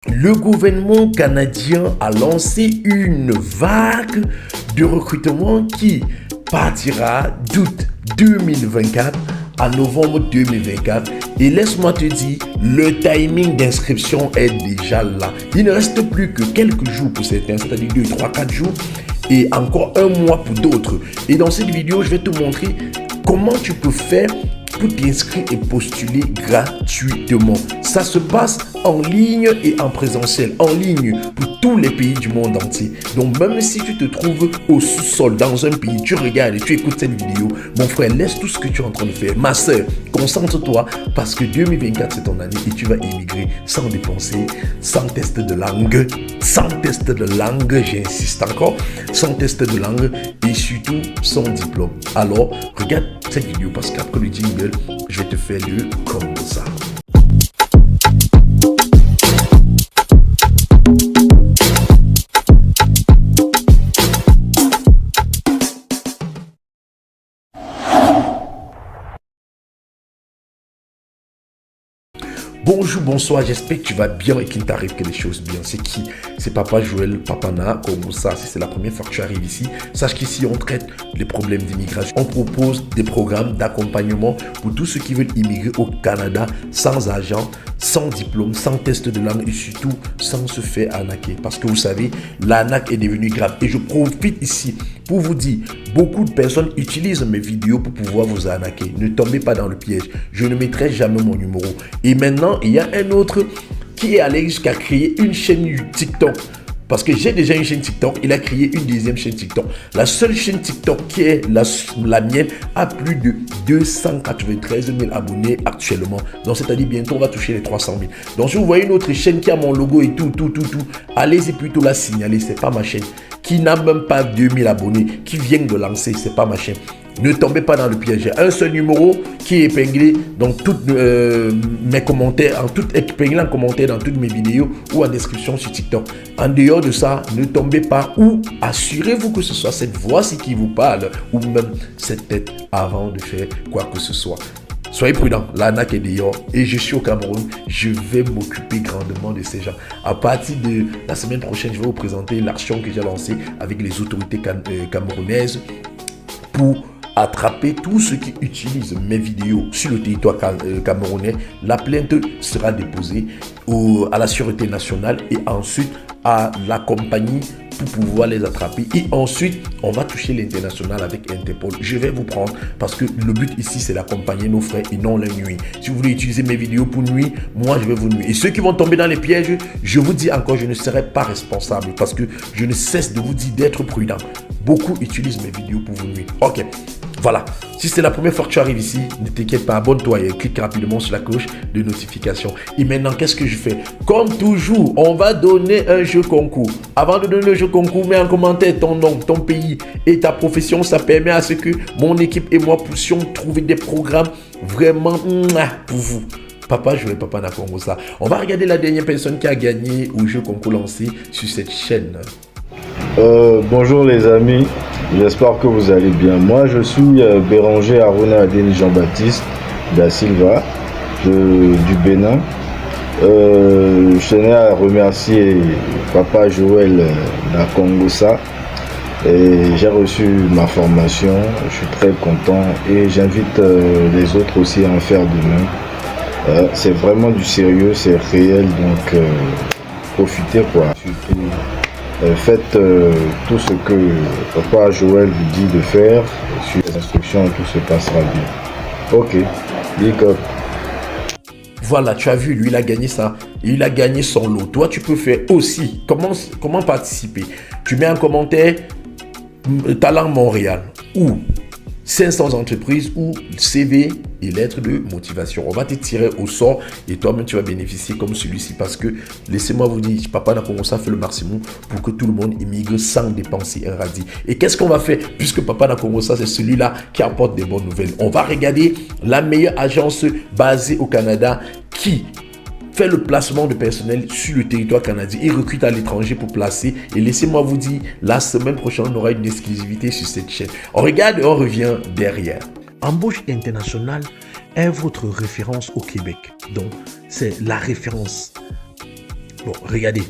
Le gouvernement canadien a lancé une vague de recrutement qui partira d'août 2024 à novembre 2024. Et laisse-moi te dire, le timing d'inscription est déjà là. Il ne reste plus que quelques jours pour certains, c'est-à-dire 2, 3, 4 jours et encore un mois pour d'autres. Et dans cette vidéo, je vais te montrer comment tu peux faire pour t'inscrire et postuler gratuitement. Ça se passe en ligne et en présentiel. En ligne pour tous les pays du monde entier. Donc même si tu te trouves au sous-sol dans un pays, tu regardes et tu écoutes cette vidéo, mon frère, laisse tout ce que tu es en train de faire. Ma soeur, concentre-toi parce que 2024 c'est ton année et tu vas immigrer sans dépenser, sans test de langue, j'insiste encore, sans test de langue et surtout sans diplôme. Alors, regarde cette vidéo parce qu'après le jingle, je vais te faire le comme ça. Bonjour, bonsoir, j'espère que tu vas bien et qu'il t'arrive que les choses bien. C'est qui? C'est Papa Joël Papana, comme ça. Si c'est la première fois que tu arrives ici, sache qu'ici on traite les problèmes d'immigration. On propose des programmes d'accompagnement pour tous ceux qui veulent immigrer au Canada sans argent, sans diplôme, sans test de langue et surtout sans se faire arnaquer. Parce que vous savez, l'arnaque est devenue grave. Et je profite ici pour vous dire, beaucoup de personnes utilisent mes vidéos pour pouvoir vous arnaquer. Ne tombez pas dans le piège. Je ne mettrai jamais mon numéro. Et maintenant, il y a un autre qui est allé jusqu'à créer une chaîne TikTok. Parce que j'ai déjà une chaîne TikTok, il a créé une deuxième chaîne TikTok. La seule chaîne TikTok qui est la mienne a plus de 293 000 abonnés actuellement. Donc c'est-à-dire bientôt on va toucher les 300 000. Donc si vous voyez une autre chaîne qui a mon logo et tout, allez-y plutôt la signaler, c'est pas ma chaîne. Qui n'a même pas 2000 abonnés, qui vient de lancer, c'est pas ma chaîne. Ne tombez pas dans le piège. J'ai un seul numéro qui est épinglé dans toutes mes commentaires, épinglé en commentaire dans toutes mes vidéos ou en description sur TikTok. En dehors de ça, ne tombez pas ou assurez-vous que ce soit cette voix-ci qui vous parle ou même cette tête avant de faire quoi que ce soit. Soyez prudents, l'arnaque est dehors et je suis au Cameroun, je vais m'occuper grandement de ces gens. À partir de la semaine prochaine, je vais vous présenter l'action que j'ai lancée avec les autorités camerounaises pour attraper tous ceux qui utilisent mes vidéos sur le territoire camerounais. La plainte sera déposée à la Sûreté nationale et ensuite à la compagnie pour pouvoir les attraper. Et ensuite, on va toucher l'international avec Interpol. Je vais vous prendre parce que le but ici, c'est d'accompagner nos frères et non les nuire. Si vous voulez utiliser mes vidéos pour nuire, moi, je vais vous nuire. Et ceux qui vont tomber dans les pièges, je vous dis encore, je ne serai pas responsable parce que je ne cesse de vous dire d'être prudent. Beaucoup utilisent mes vidéos pour vous nuire. Ok. Voilà, si c'est la première fois que tu arrives ici, ne t'inquiète pas, abonne-toi et clique rapidement sur la cloche de notification. Et maintenant, qu'est-ce que je fais? Comme toujours, on va donner un jeu concours. Avant de donner le jeu concours, mets en commentaire ton nom, ton pays et ta profession. Ça permet à ce que mon équipe et moi puissions trouver des programmes vraiment pour vous. Papa Joël Papana Congo ça. On va regarder la dernière personne qui a gagné au jeu concours lancé sur cette chaîne. Bonjour les amis, j'espère que vous allez bien. Moi je suis Béranger Aruna Adeni Jean-Baptiste da Silva du Bénin. Je tenais à remercier Papa Joël da Congossa. J'ai reçu ma formation, je suis très content et j'invite les autres aussi à en faire de même. C'est vraiment du sérieux, c'est réel, donc profitez quoi. Faites tout ce que Papa Joël vous dit de faire, sur les instructions, tout se passera bien. Ok, big up. Voilà, tu as vu, lui, il a gagné ça. Il a gagné son lot. Toi, tu peux faire aussi. Comment participer? Tu mets un commentaire Talent Montréal ou 500 entreprises ou CV et lettres de motivation. On va te tirer au sort et toi-même tu vas bénéficier comme celui-ci parce que laissez-moi vous dire, Papa Nakongossa fait le maximum pour que tout le monde immigre sans dépenser un radis. Et qu'est-ce qu'on va faire puisque Papa Nakongossa c'est celui-là qui apporte des bonnes nouvelles? On va regarder la meilleure agence basée au Canada qui fait le placement de personnel sur le territoire canadien et recrute à l'étranger pour placer. Et laissez-moi vous dire, la semaine prochaine, on aura une exclusivité sur cette chaîne. On regarde et on revient derrière. Embauche International est votre référence au Québec. Donc, c'est la référence. Bon, regardez.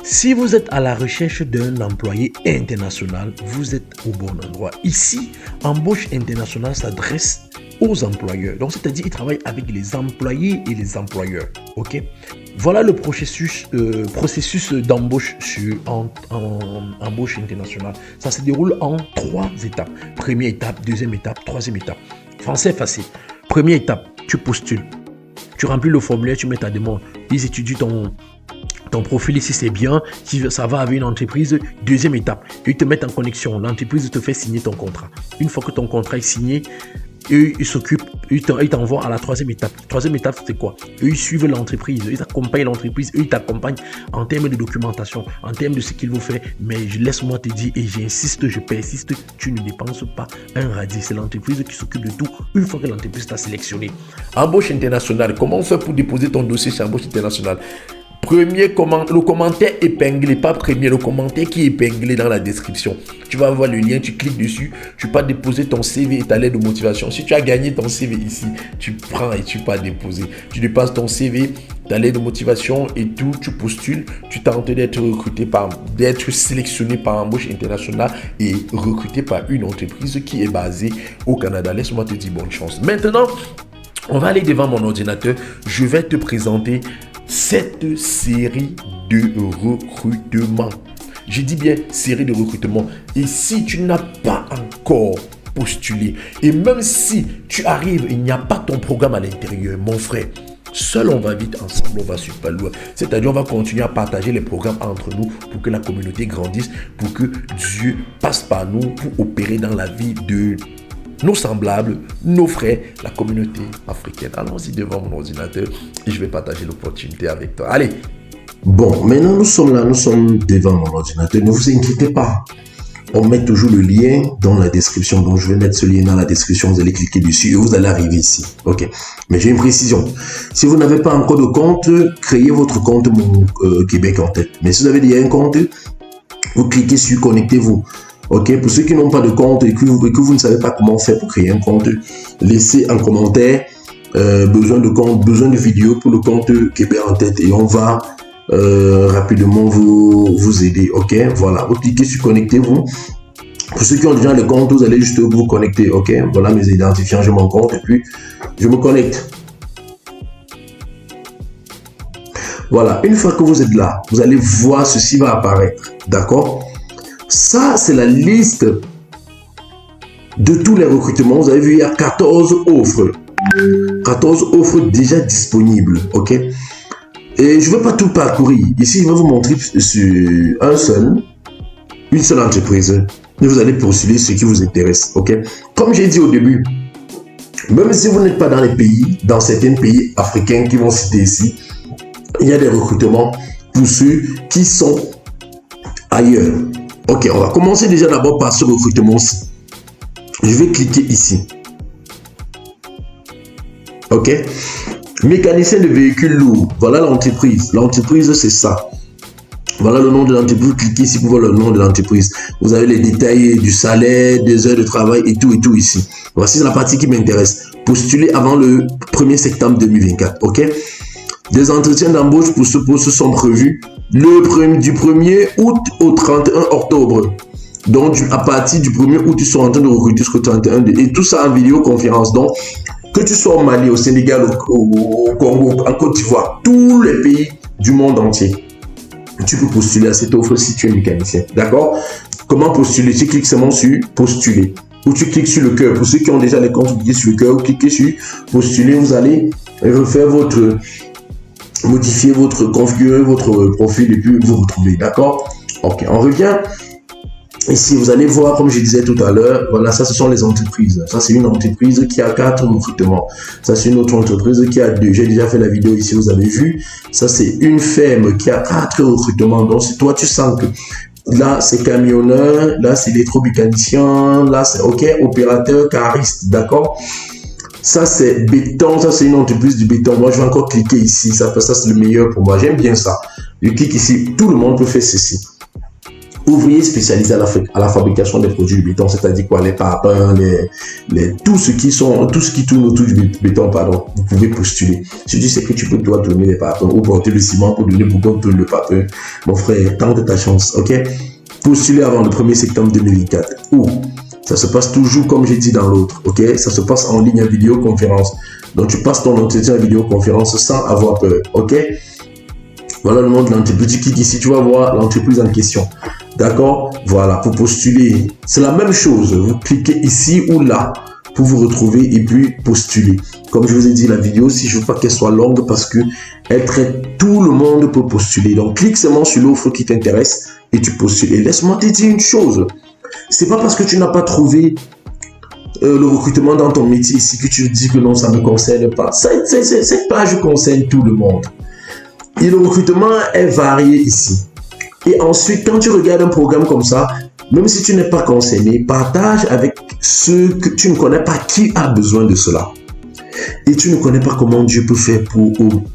Si vous êtes à la recherche d'un employé international, vous êtes au bon endroit. Ici, embauche internationale s'adresse aux employeurs. Donc, c'est-à-dire qu'ils travaillent avec les employés et les employeurs. Ok? Voilà le processus d'embauche en embauche internationale. Ça se déroule en 3 étapes. Première étape, deuxième étape, troisième étape. Français facile. Première étape, tu postules. Tu remplis le formulaire, tu mets ta demande. Ils étudient ton profil ici, c'est bien, si ça va avec une entreprise. Deuxième étape, ils te mettent en connexion. L'entreprise te fait signer ton contrat. Une fois que ton contrat est signé, eux, ils s'occupent, ils t'envoient à la troisième étape. Troisième étape, c'est quoi? Eux, ils suivent l'entreprise, ils accompagnent l'entreprise, eux, ils t'accompagnent en termes de documentation, en termes de ce qu'il faut faire. Mais laisse-moi te dire, et j'insiste, je persiste, tu ne dépenses pas un radis. C'est l'entreprise qui s'occupe de tout une fois que l'entreprise t'a sélectionné. Embauche internationale, comment on fait pour déposer ton dossier chez Embauche internationale? Premier le commentaire épinglé, pas premier, le commentaire qui est épinglé dans la description. Tu vas voir le lien, tu cliques dessus, tu peux déposer ton CV et ta lettre de motivation. Si tu as gagné ton CV ici, tu prends et tu peux déposer. Tu dépasses ton CV, ta lettre de motivation et tout, tu postules, tu tentes d'être d'être sélectionné par Embauche internationale et recruté par une entreprise qui est basée au Canada. Laisse-moi te dire bonne chance. Maintenant, on va aller devant mon ordinateur. Je vais te présenter cette série de recrutement. Je dis bien série de recrutement. Et si tu n'as pas encore postulé, et même si tu arrives, il n'y a pas ton programme à l'intérieur, mon frère, seul on va vite, ensemble on va super loin. C'est-à-dire on va continuer à partager les programmes entre nous pour que la communauté grandisse, pour que Dieu passe par nous pour opérer dans la vie de nos semblables, nos frères, la communauté africaine. Allons-y devant mon ordinateur et je vais partager l'opportunité avec toi. Allez. Bon, maintenant nous sommes là, nous sommes devant mon ordinateur. Ne vous inquiétez pas. On met toujours le lien dans la description. Donc je vais mettre ce lien dans la description. Vous allez cliquer dessus et vous allez arriver ici. Ok. Mais j'ai une précision. Si vous n'avez pas encore de compte, créez votre compte Mon Québec en tête. Mais si vous avez déjà un compte, vous cliquez sur connectez-vous. Ok, pour ceux qui n'ont pas de compte et que vous ne savez pas comment faire pour créer un compte, laissez en commentaire besoin de compte, besoin de vidéo pour le compte Québec en tête et on va rapidement vous aider. Ok, voilà, vous cliquez sur connectez-vous. Pour ceux qui ont déjà le compte, vous allez juste vous connecter. Ok, voilà mes identifiants, je mon compte et puis je me connecte. Voilà, une fois que vous êtes là, vous allez voir ceci va apparaître. D'accord? Ça, c'est la liste de tous les recrutements. Vous avez vu, il y a 14 offres. 14 offres déjà disponibles. Ok? Et je ne veux pas tout parcourir. Ici, je vais vous montrer sur une seule entreprise. Et vous allez postuler ce qui vous intéresse. Ok? Comme j'ai dit au début, même si vous n'êtes pas dans les pays, dans certains pays africains qui vont citer ici, il y a des recrutements pour ceux qui sont ailleurs. Ok, on va commencer déjà d'abord par ce recrutement-ci. Je vais cliquer ici. Ok. Mécanicien de véhicules lourds. Voilà l'entreprise. L'entreprise, c'est ça. Voilà le nom de l'entreprise. Cliquez ici pour voir le nom de l'entreprise. Vous avez les détails du salaire, des heures de travail et tout et ici. Voici la partie qui m'intéresse. Postuler avant le 1er septembre 2024. Ok. Des entretiens d'embauche pour ce poste sont prévus du 1er août au 31 octobre. Donc, à partir du 1er août, ils sont en train de recruter jusqu'au 31 et tout ça en vidéoconférence. Donc, que tu sois au Mali, au Sénégal, au Congo, en Côte d'Ivoire, tous les pays du monde entier, tu peux postuler à cette offre si tu es mécanicien. D'accord? Comment postuler? Tu cliques seulement sur postuler. Ou tu cliques sur le cœur. Pour ceux qui ont déjà les comptes, vous cliquez sur le cœur, vous cliquez sur postuler. Vous allez refaire modifier configurer votre profil et puis vous retrouvez. D'accord? Ok, on revient. Ici, vous allez voir, comme je disais tout à l'heure, voilà, ça, ce sont les entreprises. Ça, c'est une entreprise qui a 4 recrutements. Ça, c'est une autre entreprise qui a 2. J'ai déjà fait la vidéo ici, vous avez vu. Ça, c'est une ferme qui a 4 recrutements. Donc, si toi, tu sens que là, c'est camionneur, là, c'est électromécanicien, là, c'est OK, opérateur, cariste, d'accord? Ça, c'est béton, ça, c'est une entreprise du béton. Moi, je vais encore cliquer ici. Ça, c'est le meilleur pour moi. J'aime bien ça. Je clique ici. Tout le monde peut faire ceci. Ouvrier spécialisé à la fabrication des produits du béton, c'est-à-dire quoi, les parpaings, tout ce qui tourne autour du béton, pardon, vous pouvez postuler. Si tu sais que tu peux dois donner les parpaings ou porter le ciment pour donner beaucoup de tonnes de parpaings, mon frère, tente ta chance, ok? Postulez avant le 1er septembre 2024. Ou ça se passe toujours comme j'ai dit dans l'autre, ok? Ça se passe en ligne à vidéoconférence. Donc tu passes ton entretien à vidéoconférence sans avoir peur, ok? Voilà le nom de l'entreprise. Tu cliques ici, tu vas voir l'entreprise en question. D'accord? Voilà, pour postuler. C'est la même chose. Vous cliquez ici ou là pour vous retrouver et puis postuler. Comme je vous ai dit, la vidéo, si je veux pas qu'elle soit longue parce que elle traite tout le monde pour postuler. Donc, clique seulement sur l'offre qui t'intéresse et tu postules. Et laisse-moi te dire une chose. C'est pas parce que tu n'as pas trouvé le recrutement dans ton métier ici que tu dis que non, ça ne me concerne pas. Cette page concerne tout le monde. Et le recrutement est varié ici. Et ensuite, quand tu regardes un programme comme ça, même si tu n'es pas concerné, partage avec ceux que tu ne connais pas qui a besoin de cela. Et tu ne connais pas comment Dieu peut faire pour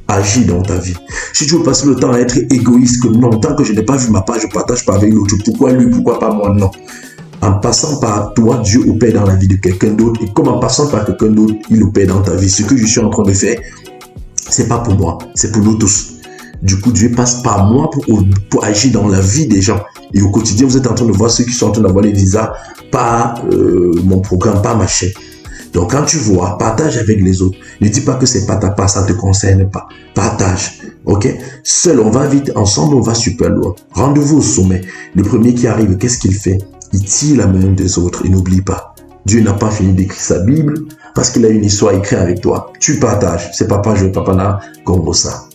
agir dans ta vie. Si tu veux passer le temps à être égoïste, que non, tant que je n'ai pas vu ma page, je ne partage pas avec l'autre. Pourquoi lui, pourquoi pas moi? Non. En passant par toi, Dieu opère dans la vie de quelqu'un d'autre. Et comme en passant par quelqu'un d'autre, il opère dans ta vie. Ce que je suis en train de faire, c'est pas pour moi, c'est pour nous tous. Du coup, Dieu passe par moi pour agir dans la vie des gens. Et au quotidien, vous êtes en train de voir ceux qui sont en train d'avoir les visas par mon programme, par ma chaîne. Donc, quand tu vois, partage avec les autres. Ne dis pas que c'est pas ta part, ça ne te concerne pas. Partage, ok? Seul, on va vite, ensemble, on va super loin. Rendez-vous au sommet. Le premier qui arrive, qu'est-ce qu'il fait? Il tire la main des autres et n'oublie pas. Dieu n'a pas fini d'écrire sa Bible parce qu'il a une histoire écrite avec toi. Tu partages. C'est Papa Joël Papana Congo ça.